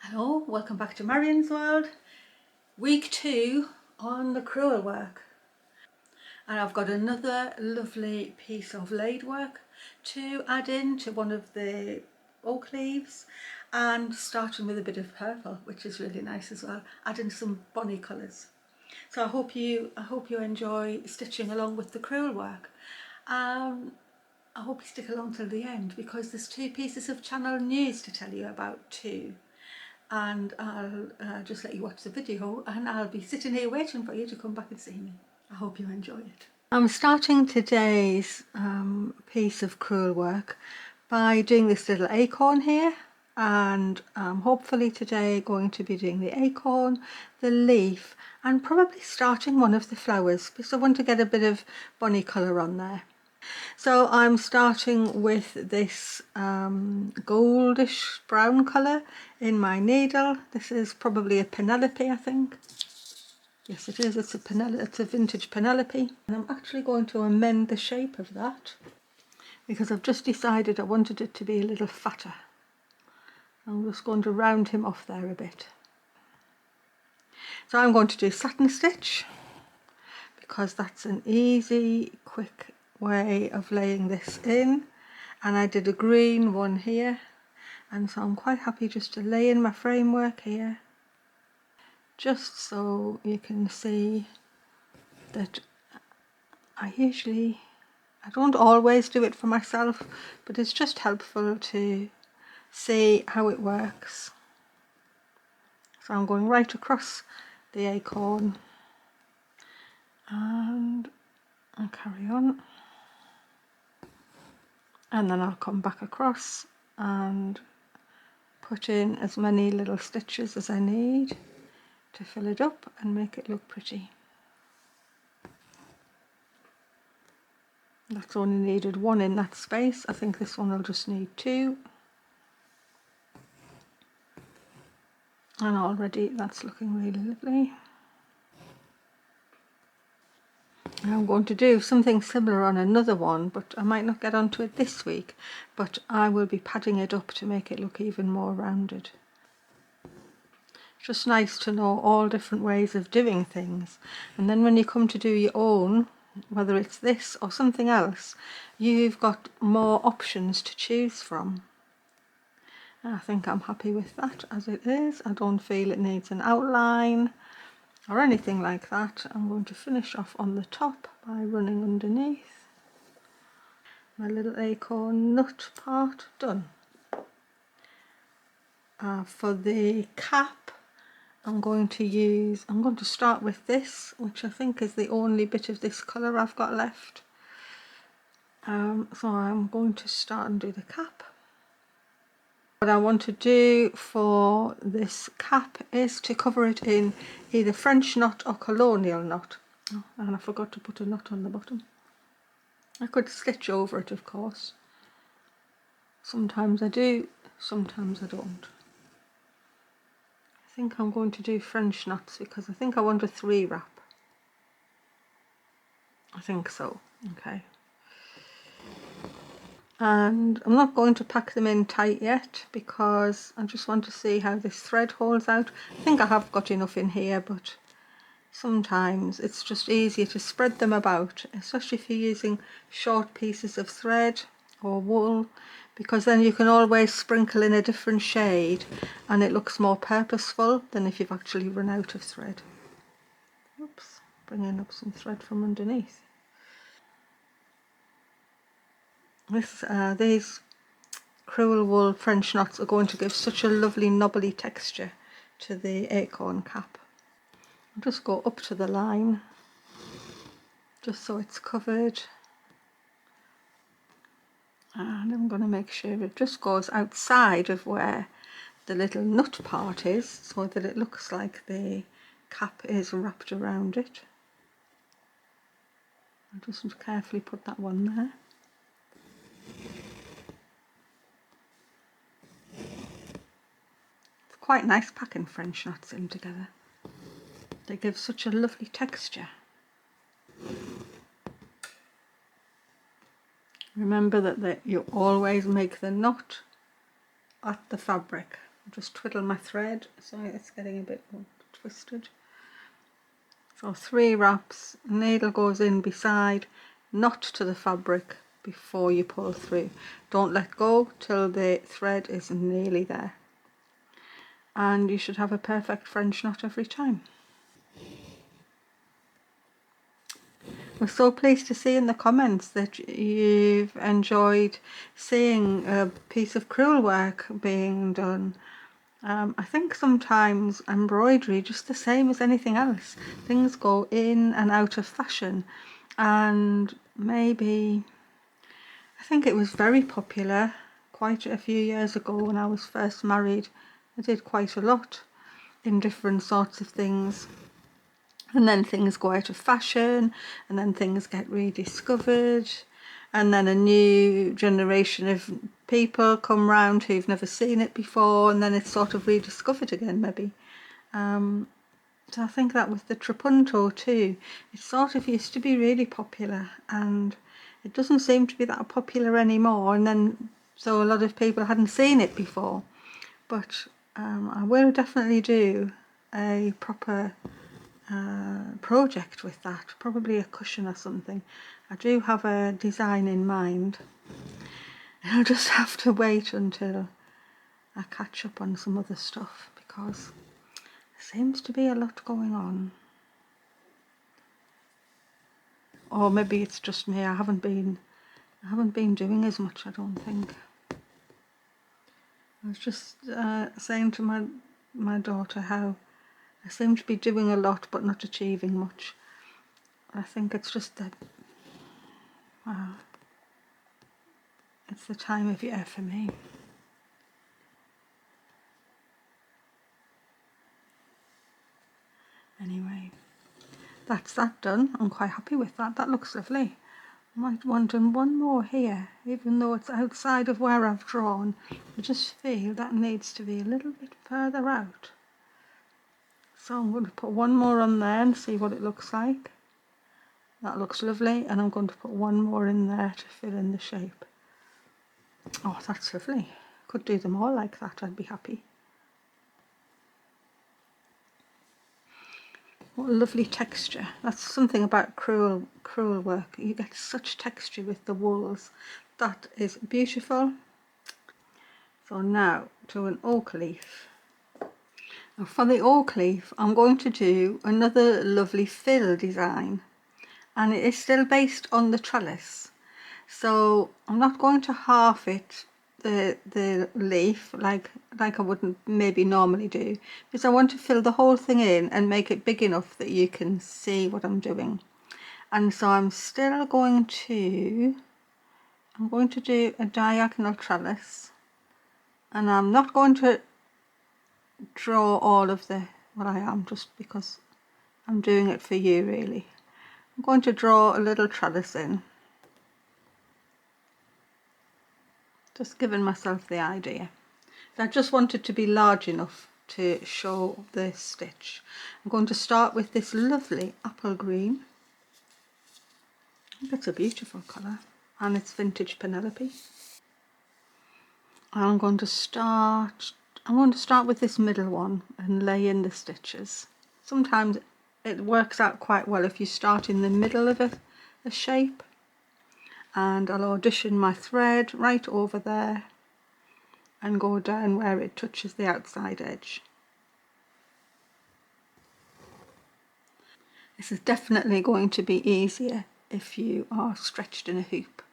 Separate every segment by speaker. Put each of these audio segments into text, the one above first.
Speaker 1: Hello, welcome back to Marion's World. Week 2 on the Crewelwork. And I've got another lovely piece of laid work to add in to one of the oak leaves, and starting with a bit of purple, which is really nice as well, adding some bonny colours. So I hope you enjoy stitching along with the Crewelwork. I hope you stick along till the end, because there's 2 pieces of channel news to tell you about too. And I'll just let you watch the video, and I'll be sitting here waiting for you to come back and see me. I hope you enjoy it. I'm starting today's piece of Crewelwork by doing this little acorn here, and hopefully today going to be doing the acorn, the leaf, and probably starting one of the flowers, because I want to get a bit of bonny colour on there. So I'm starting with this goldish brown colour in my needle. This is probably a Penelope, I think. Yes, it is. It's a vintage Penelope. And I'm actually going to amend the shape of that, because I've just decided I wanted it to be a little fatter. I'm just going to round him off there a bit. So I'm going to do satin stitch, because that's an easy, quick way of laying this in. And I did a green one here, and so I'm quite happy just to lay in my framework here, just so you can see that I don't always do it for myself, but it's just helpful to see how it works. So I'm going right across the acorn, and I'll carry on, and then I'll come back across and put in as many little stitches as I need to fill it up and make it look pretty. That's only needed 1 in that space. I think this one will just need 2. And already that's looking really lovely. I'm going to do something similar on another one, but I might not get onto it this week, but I will be padding it up to make it look even more rounded. It's just nice to know all different ways of doing things, and then when you come to do your own, whether it's this or something else, you've got more options to choose from. I think I'm happy with that as it is. I don't feel it needs an outline or anything like that. I'm going to finish off on the top by running underneath. My little acorn nut part done. For the cap, I'm going to start with this, which I think is the only bit of this colour I've got left. So I'm going to start and do the cap. What I want to do for this cap is to cover it in either French knot or colonial knot. Oh, and I forgot to put a knot on the bottom. I could stitch over it, of course. Sometimes I do, sometimes I don't. I think I'm going to do French knots because I think I want a 3 wrap. I think so. Okay. And I'm not going to pack them in tight yet, because I just want to see how this thread holds out. I think I have got enough in here, but sometimes it's just easier to spread them about, especially if you're using short pieces of thread or wool, because then you can always sprinkle in a different shade and it looks more purposeful than if you've actually run out of thread. Oops, bringing up some thread from underneath. These Crewelwork French knots are going to give such a lovely knobbly texture to the acorn cap. I'll just go up to the line, just so it's covered. And I'm going to make sure it just goes outside of where the little nut part is, so that it looks like the cap is wrapped around it. I'll just carefully put that one there. It's quite nice packing French knots in together. They give such a lovely texture. Remember that you always make the knot at the fabric. just twiddle my thread. Sorry, it's getting a bit twisted. So 3 wraps, needle goes in beside, not to the fabric before you pull through. Don't let go till the thread is nearly there. And you should have a perfect French knot every time. We're so pleased to see in the comments that you've enjoyed seeing a piece of crewel work being done. I think sometimes embroidery, just the same as anything else, things go in and out of fashion, and maybe, I think it was very popular quite a few years ago when I was first married. I did quite a lot in different sorts of things, and then things go out of fashion, and then things get rediscovered, and then a new generation of people come round who've never seen it before, and then it's sort of rediscovered again maybe. So I think that with the trapunto too, it sort of used to be really popular, and it doesn't seem to be that popular anymore, and then so a lot of people hadn't seen it before. But I will definitely do a proper project with that, probably a cushion or something. I do have a design in mind. I'll just have to wait until I catch up on some other stuff, because there seems to be a lot going on. Or maybe it's just me. I haven't been doing as much, I don't think. I was just saying to my daughter how I seem to be doing a lot but not achieving much. I think it's just that it's the time of year for me. Anyway, that's that done. I'm quite happy with that. That looks lovely. I might want one more here, even though it's outside of where I've drawn. I just feel that needs to be a little bit further out. So I'm going to put one more on there and see what it looks like. That looks lovely, and I'm going to put one more in there to fill in the shape. Oh, that's lovely. Could do them all like that, I'd be happy. What a lovely texture. That's something about crewel work. You get such texture with the wools. That is beautiful. So now to an oak leaf. Now for the oak leaf, I'm going to do another lovely fill design, and it is still based on the trellis. So I'm not going to half it, the leaf, like I wouldn't maybe normally do, because I want to fill the whole thing in and make it big enough that you can see what I'm doing. And so I'm still going to, do a diagonal trellis, and I'm not going to draw all of the, well, I am, just because I'm doing it for you really. I'm going to draw a little trellis in. Just giving myself the idea. I just want it to be large enough to show the stitch. I'm going to start with this lovely apple green. I think it's a beautiful colour, and it's vintage Penelope. I'm going to start with this middle one and lay in the stitches. Sometimes it works out quite well if you start in the middle of a shape, and I'll audition my thread right over there and go down where it touches the outside edge. This is definitely going to be easier if you are stretched in a hoop,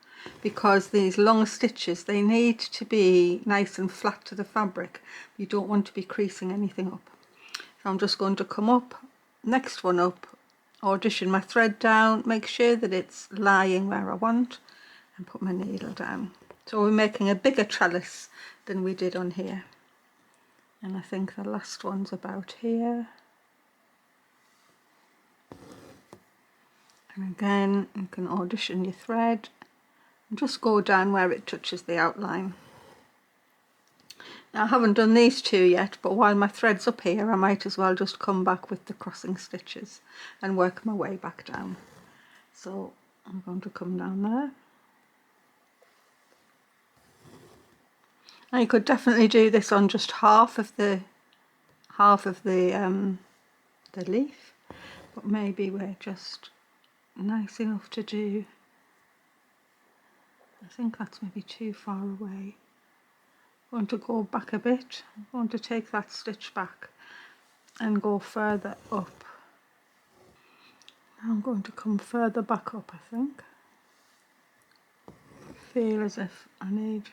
Speaker 1: because these long stitches, they need to be nice and flat to the fabric. You don't want to be creasing anything up. So I'm just going to come up, next one up, audition my thread down, make sure that it's lying where I want, and put my needle down. So we're making a bigger trellis than we did on here. And I think the last one's about here. And again, you can audition your thread and just go down where it touches the outline. Now I haven't done these two yet, but while my thread's up here, I might as well just come back with the crossing stitches and work my way back down. So I'm going to come down there. I could definitely do this on just half of the leaf, but maybe we're just nice enough to do. I think that's maybe too far away. I'm going to go back a bit. I'm going to take that stitch back and go further up. I'm going to come further back up, I think. Feel as if I need,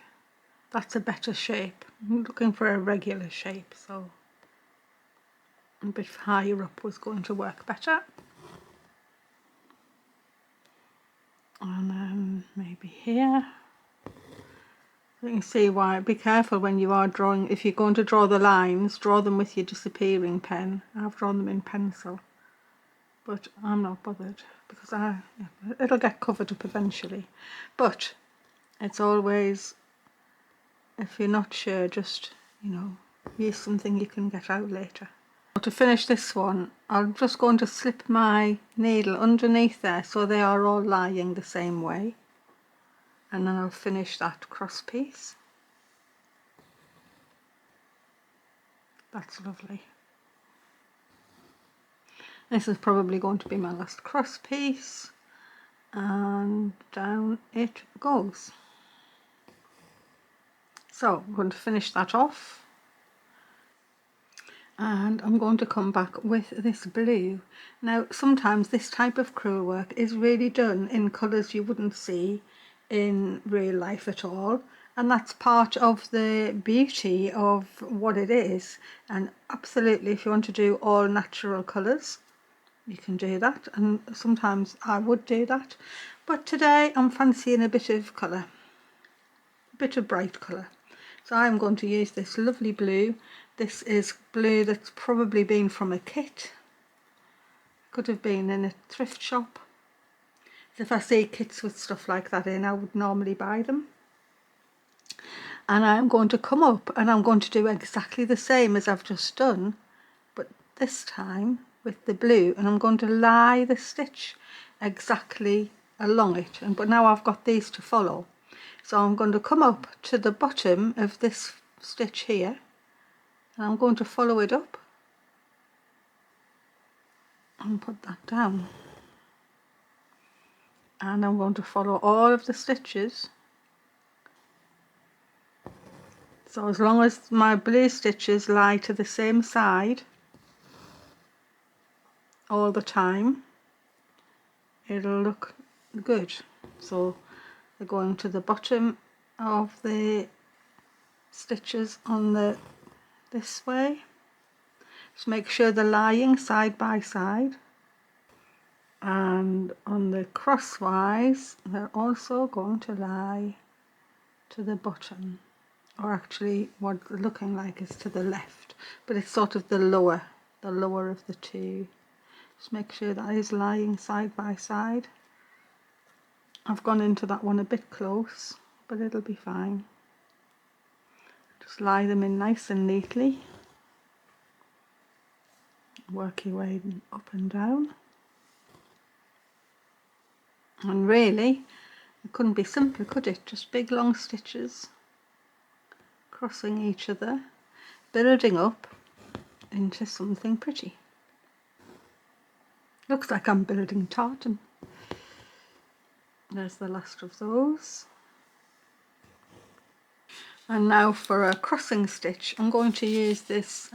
Speaker 1: that's a better shape. I'm looking for a regular shape, so a bit higher up was going to work better. And then maybe here. You can see why. Be careful when you are drawing. If you're going to draw the lines, draw them with your disappearing pen. I've drawn them in pencil, but I'm not bothered because it'll get covered up eventually. But it's always, if you're not sure, just, you know, use something you can get out later. To finish this one, I'm just going to slip my needle underneath there so they are all lying the same way, and then I'll finish that cross piece. That's lovely. This is probably going to be my last cross piece, and down it goes. So I'm going to finish that off, and I'm going to come back with this blue. Now sometimes this type of crewel work is really done in colours you wouldn't see in real life at all, and that's part of the beauty of what it is. And absolutely, if you want to do all natural colours, you can do that, and sometimes I would do that, but today I'm fancying a bit of colour, a bit of bright colour. So I'm going to use this lovely blue. This is blue that's probably been from a kit, could have been in a thrift shop. So if I see kits with stuff like that in, I would normally buy them. And I'm going to come up and I'm going to do exactly the same as I've just done, but this time with the blue, and I'm going to lie the stitch exactly along it. But now I've got these to follow, so I'm going to come up to the bottom of this stitch here, and I'm going to follow it up and put that down, and I'm going to follow all of the stitches. So as long as my blue stitches lie to the same side all the time, it'll look good. So they're going to the bottom of the stitches on this way. Just make sure they're lying side by side, and on the crosswise they're also going to lie to the bottom, or actually what they're looking like is to the left, but it's sort of the lower of the two. Just make sure that is lying side by side. I've gone into that one a bit close, but it'll be fine. Just lie them in nice and neatly. Work your way up and down. And really, it couldn't be simpler, could it? Just big long stitches crossing each other, building up into something pretty. Looks like I'm building tartan. There's the last of those. And now for a crossing stitch, I'm going to use this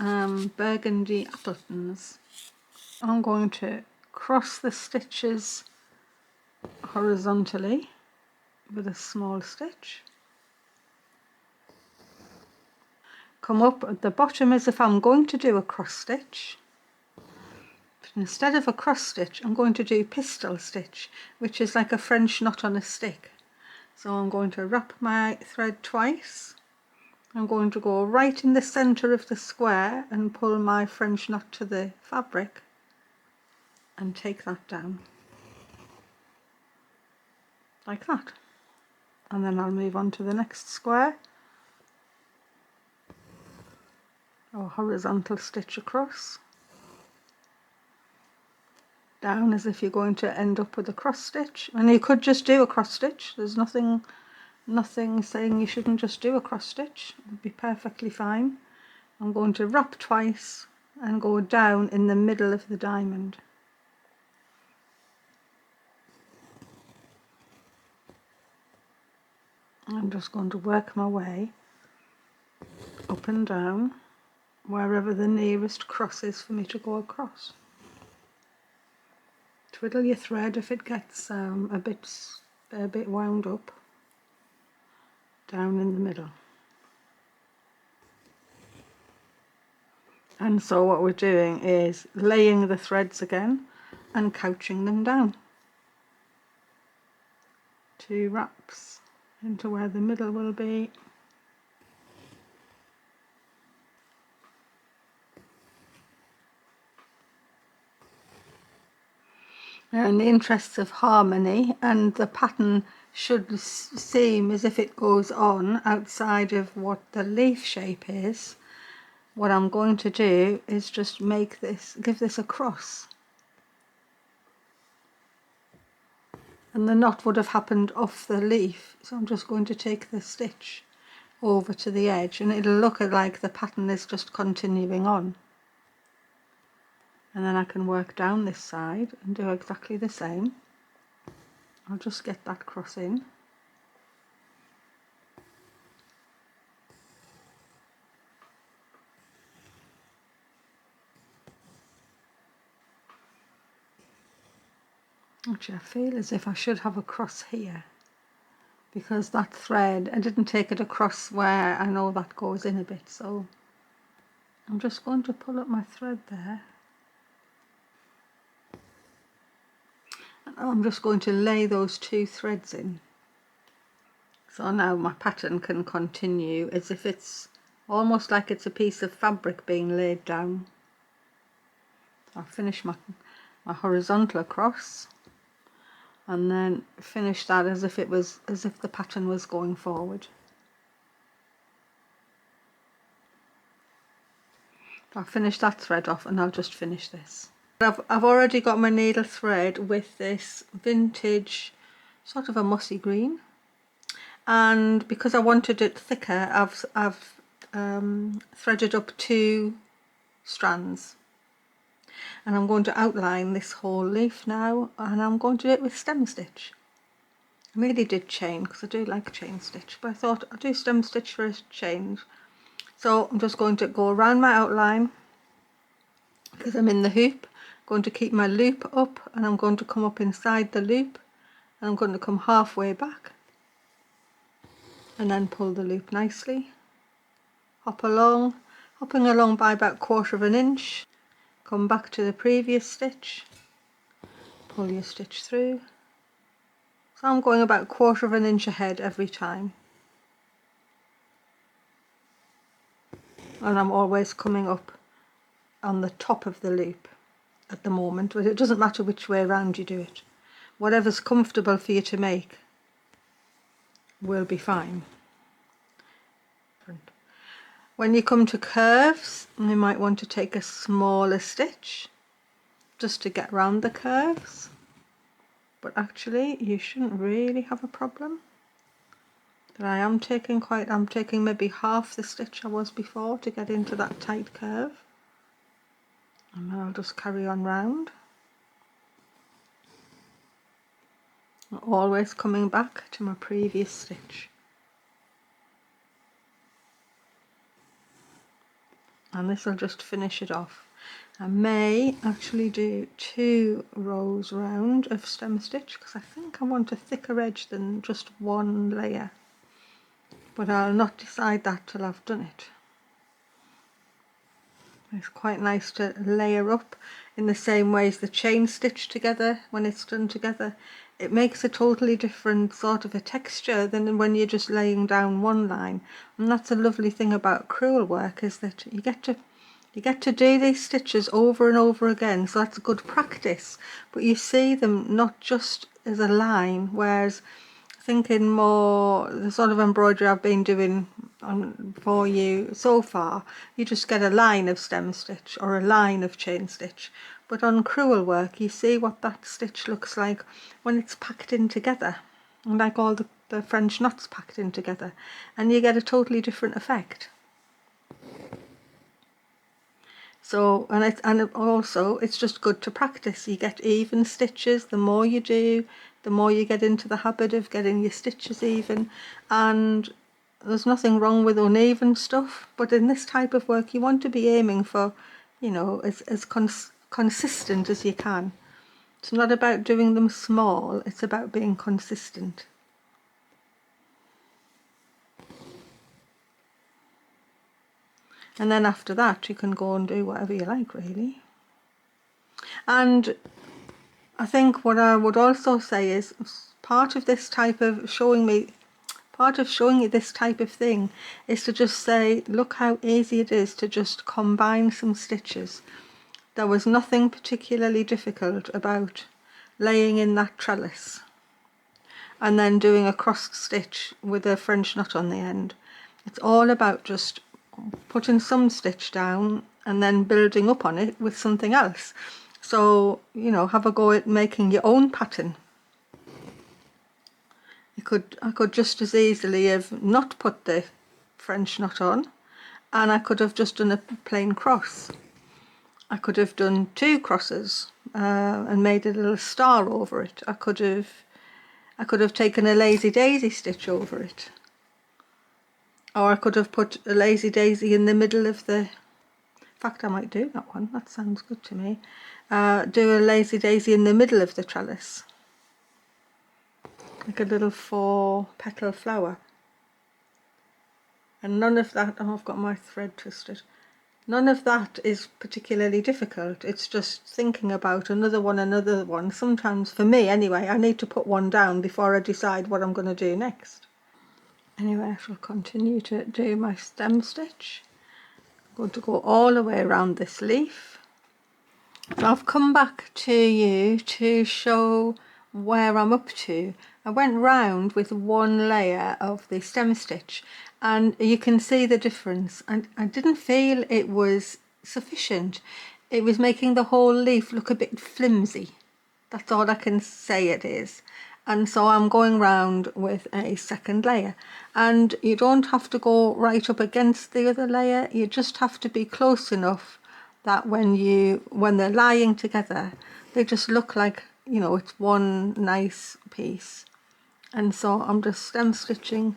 Speaker 1: burgundy Appletons. I'm going to cross the stitches horizontally with a small stitch. Come up at the bottom as if I'm going to do a cross stitch. But instead of a cross stitch, I'm going to do pistol stitch, which is like a French knot on a stick. So I'm going to wrap my thread twice. I'm going to go right in the center of the square and pull my French knot to the fabric and take that down like that, and then I'll move on to the next square, or horizontal stitch across, down as if you're going to end up with a cross stitch. And you could just do a cross stitch, there's nothing Nothing saying you shouldn't just do a cross stitch, it would be perfectly fine. I'm going to wrap twice and go down in the middle of the diamond. I'm just going to work my way up and down wherever the nearest cross is for me to go across. Twiddle your thread if it gets a bit wound up, down in the middle. And so what we're doing is laying the threads again and couching them down. 2 wraps into where the middle will be. Now, in the interests of harmony, and the pattern should seem as if it goes on outside of what the leaf shape is, what I'm going to do is just make this, give this a cross. And the knot would have happened off the leaf, so I'm just going to take the stitch over to the edge, and it'll look like the pattern is just continuing on. And then I can work down this side and do exactly the same. I'll just get that cross in. Actually, I feel as if I should have a cross here, because that thread, I didn't take it across where I know that goes in a bit, so I'm just going to pull up my thread there. And I'm just going to lay those 2 threads in. So now my pattern can continue as if it's almost like it's a piece of fabric being laid down. I'll finish my horizontal across, and then finish that as if the pattern was going forward. I'll finish that thread off and I'll just finish this. I've already got my needle thread with this vintage sort of a mossy green, and because I wanted it thicker, I've threaded up 2 strands, and I'm going to outline this whole leaf now, and I'm going to do it with stem stitch. I really did chain because I do like chain stitch, but I thought I'll do stem stitch for a change. So I'm just going to go around my outline because I'm in the hoop, going to keep my loop up, and I'm going to come up inside the loop, and I'm going to come halfway back and then pull the loop nicely, hopping along by about 1/4 of an inch, come back to the previous stitch, pull your stitch through. So I'm going about 1/4 of an inch ahead every time, and I'm always coming up on the top of the loop at the moment, but it doesn't matter which way around you do it. Whatever's comfortable for you to make will be fine. When you come to curves, you might want to take a smaller stitch just to get around the curves, but actually you shouldn't really have a problem. But I'm taking maybe half the stitch I was before to get into that tight curve, and then I'll just carry on round, always coming back to my previous stitch. And this will just finish it off. I may actually do 2 rows round of stem stitch because I think I want a thicker edge than just 1 layer, but I'll not decide that till I've done it. It's quite nice to layer up in the same way as the chain stitch together. When it's done together, it makes a totally different sort of a texture than when you're just laying down one line. And that's a lovely thing about Crewelwork, is that you get to do these stitches over and over again, so that's good practice, but you see them not just as a line, whereas thinking more the sort of embroidery I've been doing for you so far, you just get a line of stem stitch or a line of chain stitch. But on Crewelwork, you see what that stitch looks like when it's packed in together, and like all the the French knots packed in together, and you get a totally different effect. So, and also it's just good to practice. You get even stitches. The more you do, the more you get into the habit of getting your stitches even. And there's nothing wrong with uneven stuff, but in this type of work you want to be aiming for, you know, as consistent as you can. It's not about doing them small, it's about being consistent. And then after that you can go and do whatever you like, really. And I think what I would also say is part of this type of showing you this type of thing is to just say, look how easy it is to just combine some stitches. There was nothing particularly difficult about laying in that trellis and then doing a cross stitch with a French knot on the end. It's all about just putting some stitch down and then building up on it with something else. So, you know, have a go at making your own pattern. I could just as easily have not put the French knot on, and I could have just done a plain cross. I could have done 2 crosses and made a little star over it. I could have taken a lazy daisy stitch over it, or I could have put a lazy daisy in the middle of the, in fact I might do that one, that sounds good to me. Do a lazy daisy in the middle of the trellis, like a little 4-petal flower. And none of that, oh, I've got my thread twisted. None of that is particularly difficult. It's just thinking about another one. Sometimes, for me anyway, I need to put one down before I decide what I'm going to do next. Anyway, I shall continue to do my stem stitch. I'm going to go all the way around this leaf. So I've come back to you to show where I'm up to. I went round with 1 layer of the stem stitch, and you can see the difference. And I didn't feel it was sufficient. It was making the whole leaf look a bit flimsy. That's all I can say it is. And so I'm going round with a 2nd layer, and you don't have to go right up against the other layer. You just have to be close enough that when they're lying together, they just look like, you know, it's one nice piece. And so I'm just stem stitching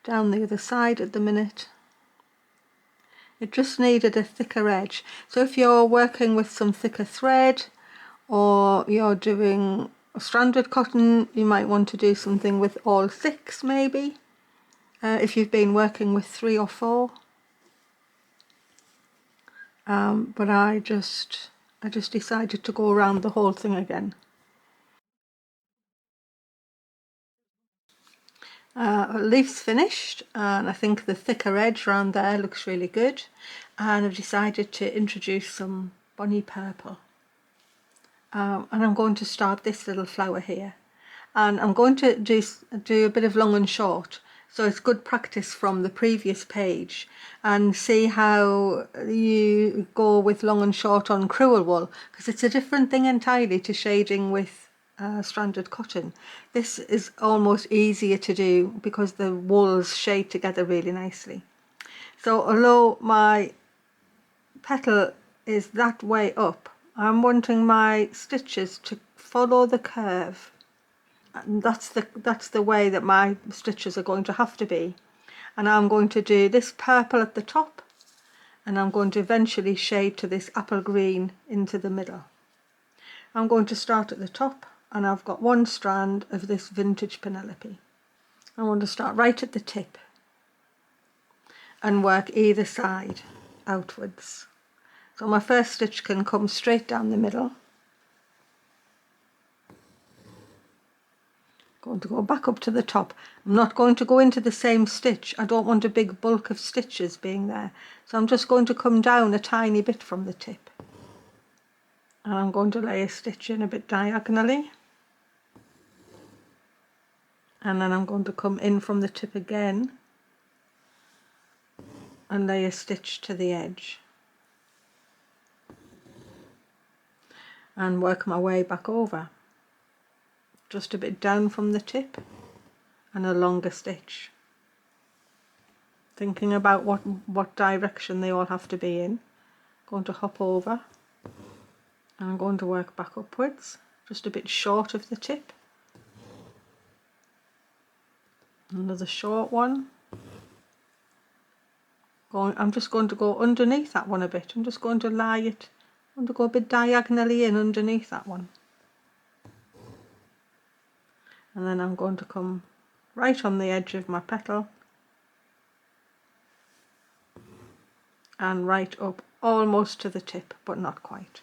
Speaker 1: down the other side at the minute. It just needed a thicker edge. So if you're working with some thicker thread, or you're doing stranded cotton, you might want to do something with all 6 maybe, if you've been working with 3 or 4. But I just decided to go around the whole thing again. Leaf's finished, and I think the thicker edge around there looks really good, and I've decided to introduce some bunny purple. And I'm going to start this little flower here, and I'm going to do a bit of long and short, so it's good practice from the previous page, and see how you go with long and short on Crewelwork, because it's a different thing entirely to shading with stranded cotton. This is almost easier to do because the wools shade together really nicely. So although my petal is that way up, I'm wanting my stitches to follow the curve, and that's the way that my stitches are going to have to be. And I'm going to do this purple at the top, and I'm going to eventually shade to this apple green into the middle. I'm going to start at the top, and I've got 1 strand of this vintage Penelope. I want to start right at the tip and work either side outwards. So my first stitch can come straight down the middle. Going to go back up to the top. I'm not going to go into the same stitch. I don't want a big bulk of stitches being there. So I'm just going to come down a tiny bit from the tip. And I'm going to lay a stitch in a bit diagonally. And then I'm going to come in from the tip again and lay a stitch to the edge. And work my way back over. Just a bit down from the tip and a longer stitch, thinking about what direction they all have to be in. Going to hop over and I'm going to work back upwards, just a bit short of the tip. Another short one. I'm just going to go underneath that one a bit. I'm just going to lie it, I'm going to go a bit diagonally in underneath that one. And then I'm going to come right on the edge of my petal and right up almost to the tip, but not quite.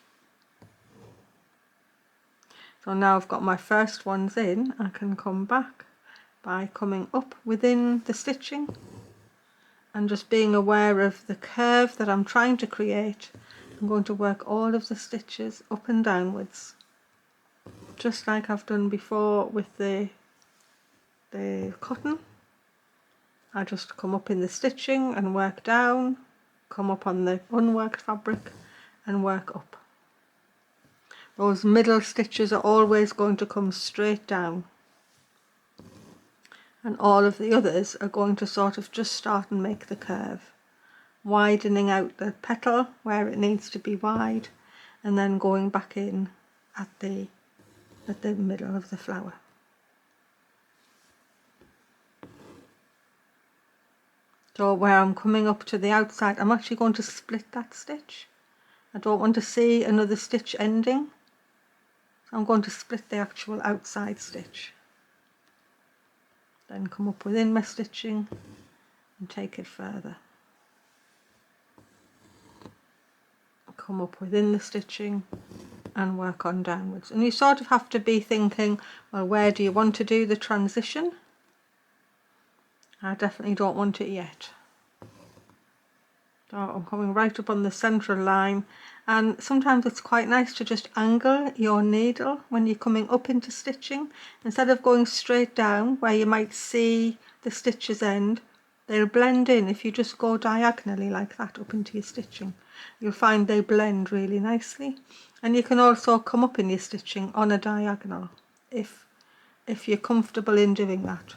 Speaker 1: So now I've got my first ones in, I can come back by coming up within the stitching and just being aware of the curve that I'm trying to create. I'm going to work all of the stitches up and downwards, just like I've done before with the cotton. I just come up in the stitching and work down, come up on the unworked fabric and work up. Those middle stitches are always going to come straight down, and all of the others are going to sort of just start and make the curve, widening out the petal where it needs to be wide, and then going back in at the middle of the flower. So where I'm coming up to the outside, I'm actually going to split that stitch. I don't want to see another stitch ending, so I'm going to split the actual outside stitch. Then come up within my stitching and take it further. Come up within the stitching and work on downwards. And you sort of have to be thinking, well, where do you want to do the transition? I definitely don't want it yet. So I'm coming right up on the central line, and sometimes it's quite nice to just angle your needle when you're coming up into stitching. Instead of going straight down where you might see the stitches end, they'll blend in. If you just go diagonally like that up into your stitching, you'll find they blend really nicely. And you can also come up in your stitching on a diagonal if you're comfortable in doing that.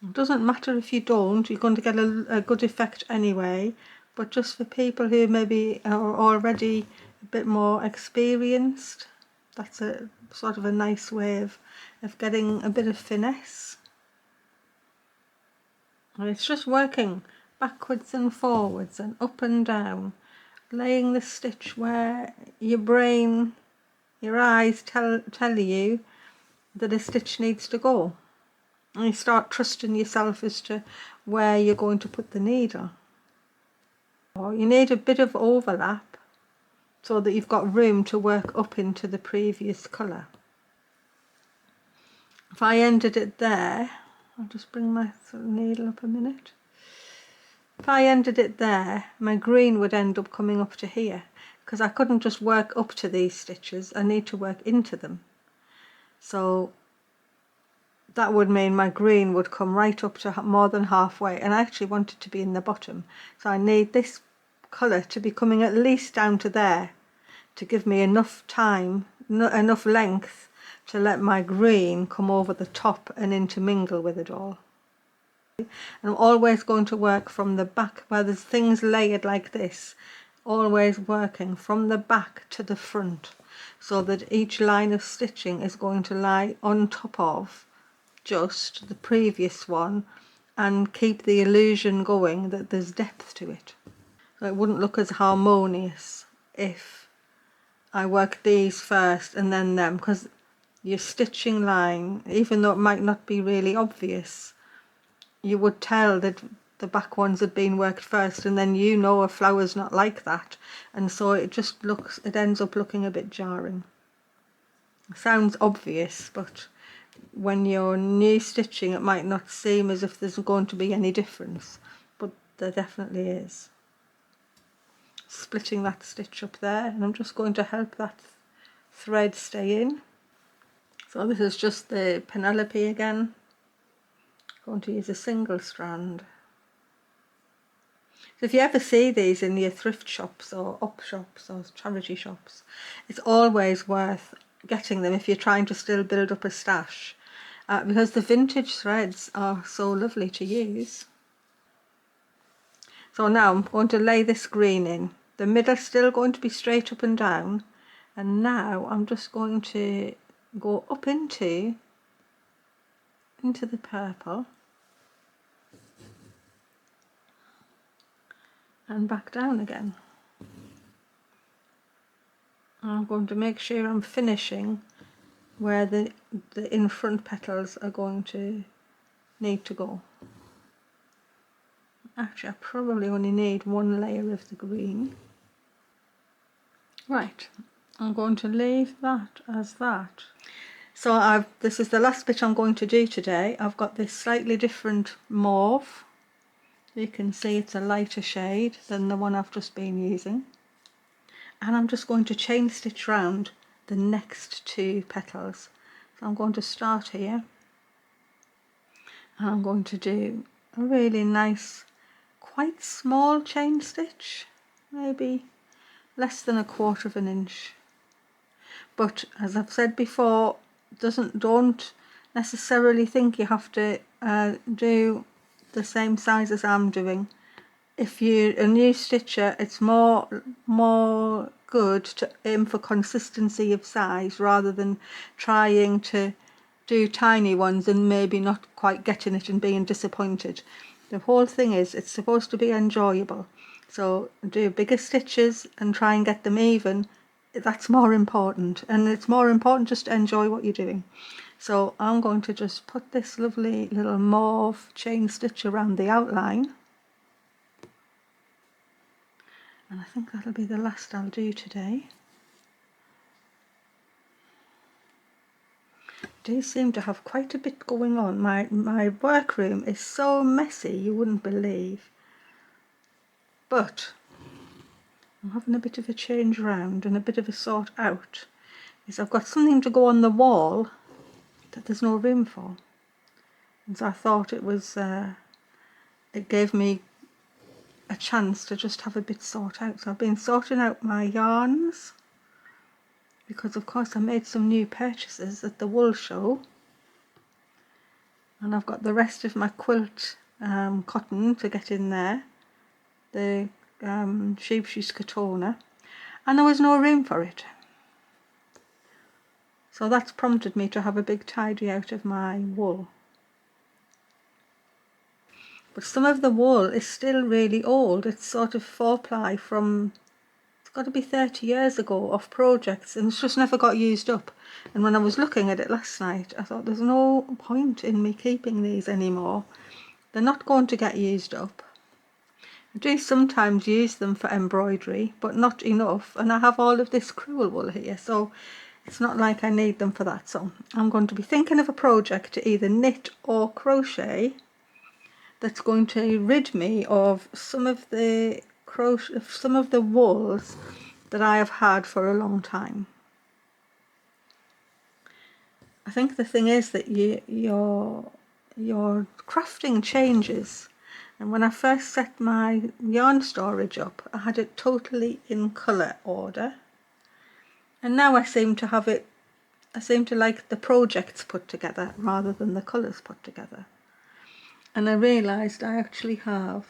Speaker 1: It doesn't matter if you don't, you're going to get a good effect anyway, but just for people who maybe are already a bit more experienced, that's a sort of a nice way of getting a bit of finesse. And it's just working backwards and forwards and up and down, laying the stitch where your brain, your eyes tell you that a stitch needs to go. And you start trusting yourself as to where you're going to put the needle. You need a bit of overlap so that you've got room to work up into the previous colour. If I ended it there, I'll just bring my needle up a minute. If I ended it there, my green would end up coming up to here, because I couldn't just work up to these stitches, I need to work into them. So that would mean my green would come right up to more than halfway, and I actually want it to be in the bottom. So I need this colour to be coming at least down to there to give me enough time, enough length to let my green come over the top and intermingle with it all. And I'm always going to work from the back where there's things layered like this, always working from the back to the front, so that each line of stitching is going to lie on top of just the previous one and keep the illusion going that there's depth to it. So it wouldn't look as harmonious if I work these first and then them, because your stitching line, even though it might not be really obvious, you would tell that the back ones had been worked first, and then you know a flower's not like that, and so it ends up looking a bit jarring. It sounds obvious, but when you're new stitching it might not seem as if there's going to be any difference, but there definitely is. Splitting that stitch up there, and I'm just going to help that thread stay in. So this is just the Penelope again. Going to use a single strand. So if you ever see these in your thrift shops or op shops or charity shops, it's always worth getting them if you're trying to still build up a stash, because the vintage threads are so lovely to use. So now I'm going to lay this green in. The middle's still going to be straight up and down, and now I'm just going to go up into the purple and back down again. I'm going to make sure I'm finishing where the in front petals are going to need to go. Actually, I probably only need one layer of the green. Right, I'm going to leave that as that. So this is the last bit I'm going to do today. I've got this slightly different mauve. You can see it's a lighter shade than the one I've just been using. And I'm just going to chain stitch round the next two petals. So I'm going to start here. And I'm going to do a really nice, quite small chain stitch. Maybe less than 1/4 of an inch. But as I've said before, don't necessarily think you have to do the same size as I'm doing. If you're a new stitcher, it's more good to aim for consistency of size rather than trying to do tiny ones and maybe not quite getting it and being disappointed. The whole thing is it's supposed to be enjoyable. So do bigger stitches and try and get them even. That's more important, and it's more important just to enjoy what you're doing. So I'm going to just put this lovely little mauve chain stitch around the outline, and I think that'll be the last I'll do today. I do seem to have quite a bit going on. My workroom is so messy you wouldn't believe, but I'm having a bit of a change round and a bit of a sort out, because I've got something to go on the wall that there's no room for, and so I thought it gave me a chance to just have a bit sort out. So I've been sorting out my yarns, because of course I made some new purchases at the wool show, and I've got the rest of my quilt cotton to get in there, the sheepshear's Katona, and there was no room for it. So that's prompted me to have a big tidy out of my wool. But some of the wool is still really old. It's sort of 4-ply from, it's got to be 30 years ago, of projects, and it's just never got used up. And when I was looking at it last night, I thought there's no point in me keeping these anymore. They're not going to get used up. I do sometimes use them for embroidery, but not enough, and I have all of this crewel wool here, so it's not like I need them for that. So I'm going to be thinking of a project to either knit or crochet that's going to rid me of some of the wools that I have had for a long time. I think the thing is that your crafting changes. And when I first set my yarn storage up, I had it totally in colour order. And now I seem to like the projects put together rather than the colours put together. And I realised I actually have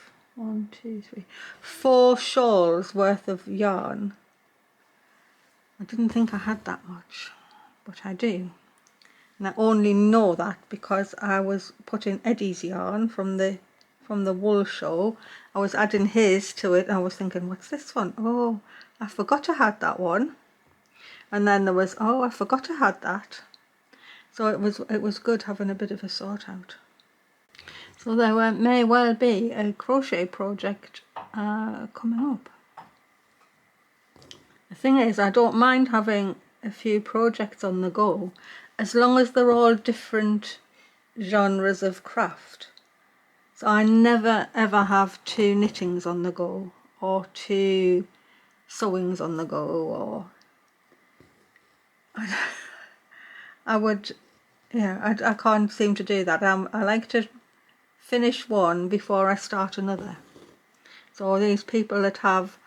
Speaker 1: 4 shawls worth of yarn. I didn't think I had that much, but I do. And I only know that because I was putting Eddie's yarn from the wool show. I was adding his to it, and I was thinking, what's this one? Oh, I forgot I had that one. And then there was, oh, I forgot I had that. So it was good having a bit of a sort out. So there may well be a crochet project coming up. The thing is, I don't mind having a few projects on the go, as long as they're all different genres of craft. So I never ever have 2 knittings on the go, or 2 sewings on the go, or I can't seem to do that. I like to finish one before I start another. So these people that have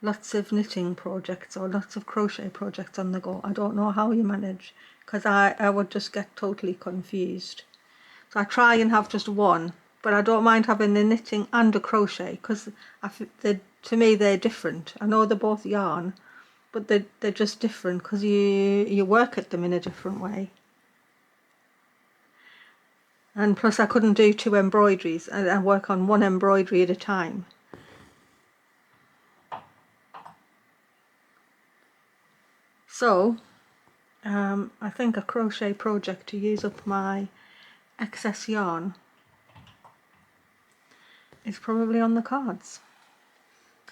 Speaker 1: lots of knitting projects or lots of crochet projects on the go, I don't know how you manage, because I would just get totally confused. So I try and have just one, but I don't mind having the knitting and a crochet because to me they're different. I know they're both yarn, but they're just different because you work at them in a different way. And plus I couldn't do 2 embroideries, and I work on 1 embroidery at a time. So I think a crochet project to use up my excess yarn is probably on the cards.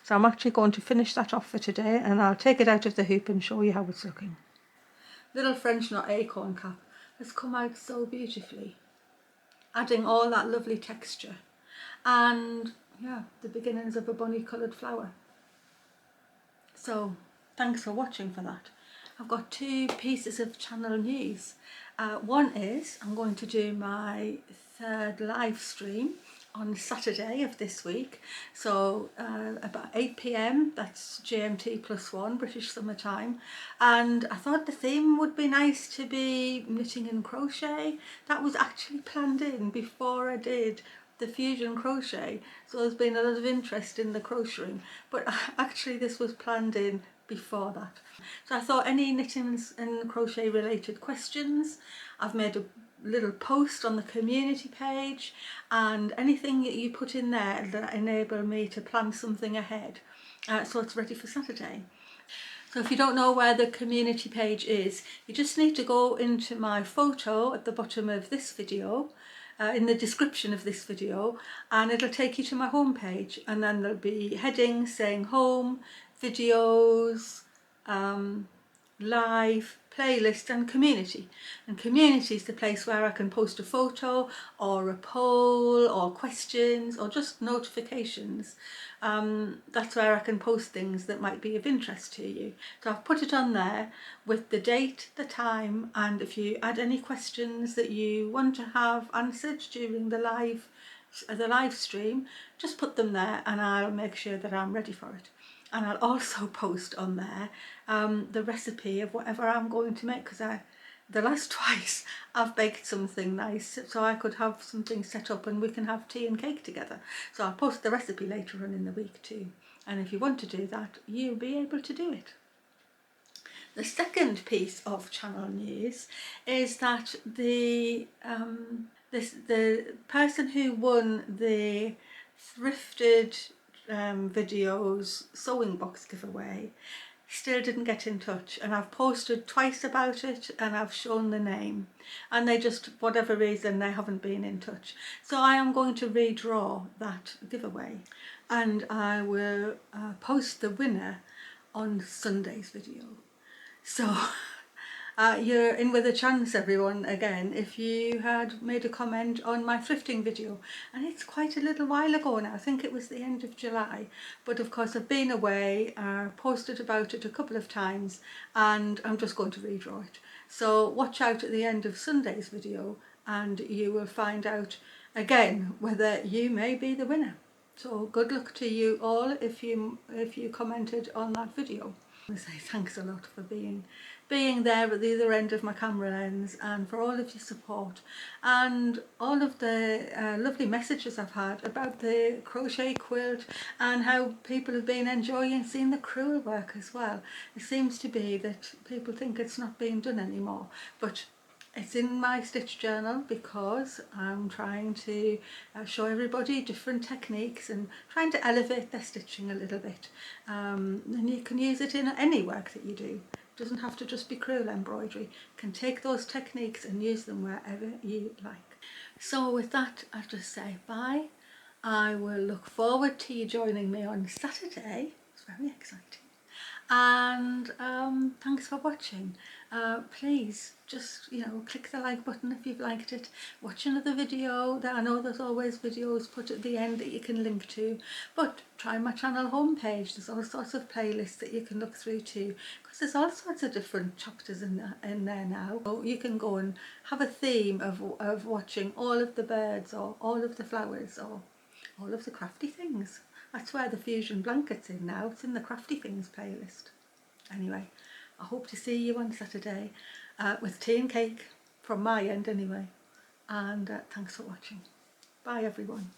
Speaker 1: So I'm actually going to finish that off for today, and I'll take it out of the hoop and show you how it's looking. Little French knot acorn cap has come out so beautifully, adding all that lovely texture and yeah, the beginnings of a bunny coloured flower. So thanks for watching for that. I've got 2 pieces of channel news. One is I'm going to do my 3rd live stream on Saturday of this week, so about 8 p.m, that's GMT +1 British Summer Time, and I thought the theme would be nice to be knitting and crochet. That was actually planned in before I did the fusion crochet, so there's been a lot of interest in the crocheting, but actually this was planned in before that. So I thought any knitting and crochet related questions, I've made a little post on the community page, and anything that you put in there that enable me to plan something ahead, so it's ready for Saturday. So if you don't know where the community page is, you just need to go into my photo at the bottom of this video, in the description of this video, and it'll take you to my home page, and then there'll be headings saying home, videos, live, playlist and community. And community is the place where I can post a photo or a poll or questions or just notifications. That's where I can post things that might be of interest to you. So I've put it on there with the date, the time, and if you add any questions that you want to have answered during the live stream, just put them there and I'll make sure that I'm ready for it. And I'll also post on there the recipe of whatever I'm going to make, because the last twice I've baked something nice, so I could have something set up and we can have tea and cake together. So I'll post the recipe later on in the week too, and if you want to do that, you'll be able to do it. The second piece of channel news is that the person who won the thrifted videos sewing box giveaway still didn't get in touch, and I've posted twice about it and I've shown the name, and they just, for whatever reason, they haven't been in touch. So I am going to redraw that giveaway, and I will post the winner on Sunday's video. So you're in with a chance, everyone, again, if you had made a comment on my thrifting video, and it's quite a little while ago now. I think it was the end of July, but of course I've been away, posted about it a couple of times, and I'm just going to redraw it. So watch out at the end of Sunday's video and you will find out again whether you may be the winner. So good luck to you all if you commented on that video. I want to say thanks a lot for being there at the other end of my camera lens, and for all of your support and all of the lovely messages I've had about the crochet quilt, and how people have been enjoying seeing the Crewelwork as well. It seems to be that people think it's not being done anymore, but it's in my stitch journal because I'm trying to show everybody different techniques and trying to elevate their stitching a little bit. And you can use it in any work that you do. It doesn't have to just be crewel embroidery. You can take those techniques and use them wherever you like. So with that, I'll just say bye. I will look forward to you joining me on Saturday. It's very exciting. And thanks for watching. Please just click the like button if you've liked it. Watch another video. I know there's always videos put at the end that you can link to, but try my channel homepage. There's all sorts of playlists that you can look through too, because there's all sorts of different chapters in there now. So you can go and have a theme of watching all of the birds or all of the flowers or all of the crafty things. That's where the fusion blanket's in now. It's in the crafty things playlist. Anyway, I hope to see you on Saturday with tea and cake, from my end anyway. and thanks for watching. Bye everyone.